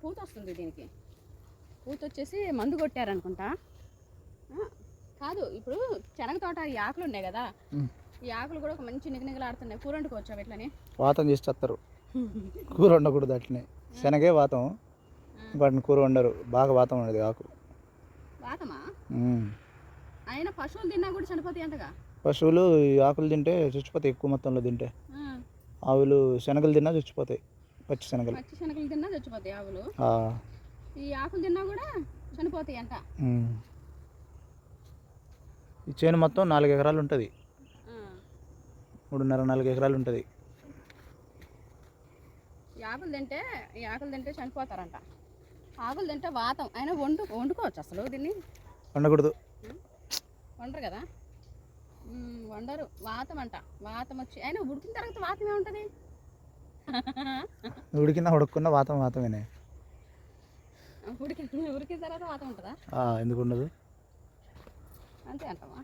పూత వస్తుంది దీనికి. పూత వచ్చేసి మందు కొట్టారనుకుంటా. కాదు, ఇప్పుడు శనగ తోట ఈ ఆకులు ఉన్నాయి కదా, ఈ ఆకులు కూడా ఒక మంచి నిగనిగలాడుతున్నాయి. కూర వండుకోవచ్చు వీటిని. వాతం చేసి చేస్తారు, కూర వండకూడదు అట్లనే. శనగే వాతం, వాటిని కూర వండరు. బాగా వాతం ఉండదు ఆకు. వాతమా? అయినా పశువులు తిన్నా కూడా చనిపోతాయి అంటగా. పశువులు ఈ ఆకులు తింటే చచ్చిపోతాయి, ఎక్కువ మొత్తంలో తింటే. ఆవులు శనగలు తిన్నా చచ్చిపోతాయి, పచ్చి శనగలు. పచ్చి శనగలు తిన్నా చచ్చిపోతాయి ఆవులు. ఈ ఆకులు తిన్నా కూడా చనిపోతాయి అంట. ఈ చేను మొత్తం 4 ఎకరాలు ఉంటుంది, 3.5-4 ఎకరాలు ఉంటుంది. ఈ ఆకులు తింటే చనిపోతారంట. ఆకులు తింటే వాతం. అయినా వండుకోవచ్చు అసలు దీన్ని? వండకూడదు. వండరు కదా, వండరు. వాతం అంట. వాతం వచ్చి అయినా ఉడికిన తర్వాత వాతం ఏముంటుంది? ఉడికినా ఉడకకుండా వాతమేనే. ఉడికిన తర్వాత వాతం ఉంటుందా? ఎందుకు ఉండదు? అంతే అంటావా?